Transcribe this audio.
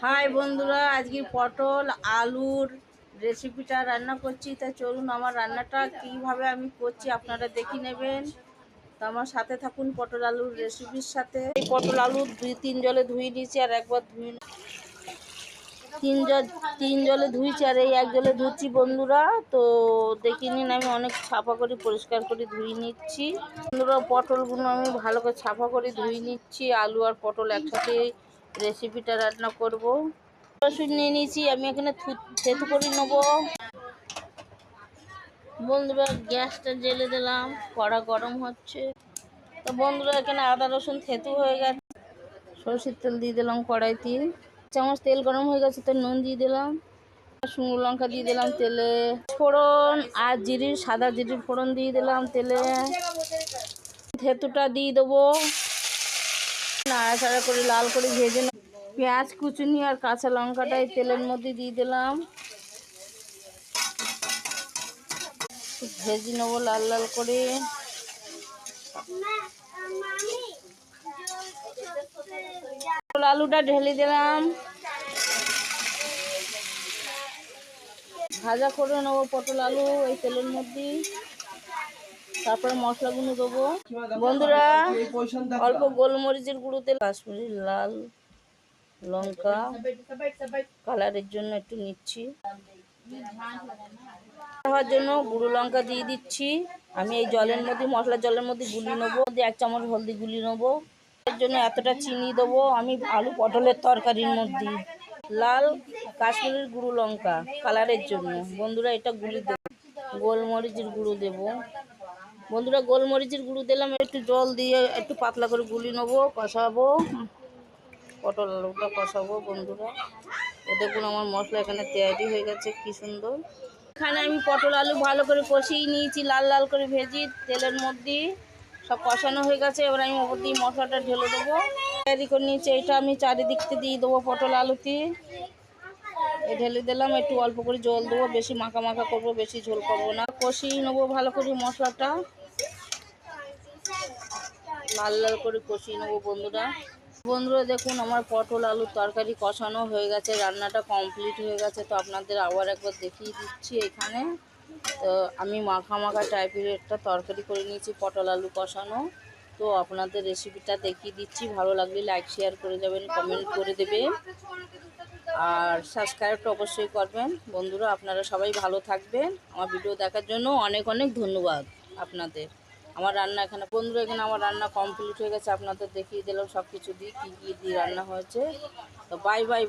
High বন্ধুরা, আজকে পটল আলুর রেসিপিটা রান্না করছি। তা চলুন আমার রান্নাটা কিভাবে আমি করছি আপনারা দেখে নেবেন। তো আমার সাথে থাকুন পটল আলুর রেসিপির সাথে। এই পটল আলু 2-3 জলে ধুয়ে নিয়েছি, আর একবার ধুয়ে তিন জলে ধুয়েছি, আর এই এক জলে ধুচ্ছি বন্ধুরা। তো দেখে নিন, আমি অনেক ছাপা করে পরিষ্কার করে ধুয়ে নিচ্ছি বন্ধুরা। পটলগুলো আমি ভালো করে ছাপা করে ধুয়ে নিচ্ছি। আলু আর পটল একসাথে রেসিপিটা রান্না করব। রসুন নিয়ে নিয়েছি, আমি এখানে থেতু করে নেবো বন্ধুরা। গ্যাসটা জ্বেলে দিলাম, কড়া গরম হচ্ছে। তো বন্ধুরা এখানে আদা রসুন থেতু হয়ে গেছে। সরষের তেল দিয়ে দিলাম কড়াইতে, চামচ তেল গরম হয়ে গেছে, তো নুন দিয়ে দিলাম, শুকনো লঙ্কা দিয়ে দিলাম তেলে, ফোড়ন আর সাদা জিরির ফোড়ন দিয়ে দিলাম তেলে। থেতুটা দিয়ে দেবো, নাড়াচাড়া করে লাল করে ভেজে নেব। পেঁয়াজ কুচুনি আর কাঁচা লঙ্কাটাই তেলের মধ্যে দিয়ে দিলাম, ভেজে নেবো লাল লাল করে। আলুটা ঢেলে দিলাম, ভাজা করে নেবো পটল আলু এই তেলের মধ্যে। তারপরে মশলাগুলো দেবো বন্ধুরা। অল্প গোলমরিচের গুঁড়ো তেল, কাশ্মীরি লাল লঙ্কা কালারের জন্য একটু নিচ্ছি, হওয়ার জন্য গুঁড়ো লঙ্কা দিয়ে দিচ্ছি। আমি এই জলের মধ্যে, মশলার জলের মধ্যে গুলিয়ে নেবো। 1 চামচ হলদি গুলিয়ে নেবো। এর জন্য এতটা চিনি দেবো আমি আলু পটলের তরকারির মধ্যে। লাল কাশ্মীরের গুঁড়ো লঙ্কা কালারের জন্য বন্ধুরা, এটা গুলি দেবো। গোলমরিচের গুঁড়ো দেবো বন্ধুরা, গোলমরিচের গুঁড়ো দিলাম। একটু জল দিয়ে একটু পাতলা করে গুলি নেবো, কষাবো। পটল আলুটা কষাবো বন্ধুরা। দেখুন আমার মশলা এখানে তৈরি হয়ে গেছে, কি সুন্দর। এখানে আমি পটল আলু ভালো করে কষিয়ে নিয়েছি, লাল লাল করে ভেজি তেলের মধ্যে। সব কষানো হয়ে গেছে, এবার আমি ওপর দিয়ে মশলাটা ঢেলে দেবো। তৈরি করে নিয়েছি, এটা আমি চারিদিকতে দিয়ে দেবো পটল আলুতে। ঢেলে দিলাম, একটু অল্প করে জল দেবো, বেশি মাখা মাখা করবো, বেশি ঝোল করবো না। কষিয়ে নেবো ভালো করে মশলাটা, লাল লাল করে কষিয়ে নেবো বন্ধুরা। বন্ধুরা দেখুন আমার পটল আলুর তরকারি কষানো হয়ে গেছে, রান্নাটা কমপ্লিট হয়ে গেছে। তো আপনাদের আবার একবার দেখিয়ে দিচ্ছি এখানে। তো আমি মাখা মাখা টাইপের একটা তরকারি করে নিয়েছি, পটল আলু কষানো। তো আপনাদের রেসিপিটা দেখিয়ে দিচ্ছি, ভালো লাগলে লাইক শেয়ার করে যাবেন, কমেন্ট করে দেবেন, আর সাবস্ক্রাইবটা অবশ্যই করবেন বন্ধুরা। আপনারা সবাই ভালো থাকবেন। আমার ভিডিও দেখার জন্য অনেক অনেক ধন্যবাদ আপনাদের। আমার রান্না এখানে বন্ধুরা, এখানে আমার রান্না কমপ্লিট হয়ে গেছে। আপনাদের দেখিয়ে দিলাম সব কিছু দিয়ে কী কী দিয়ে রান্না হয়েছে। তো বাই বাই।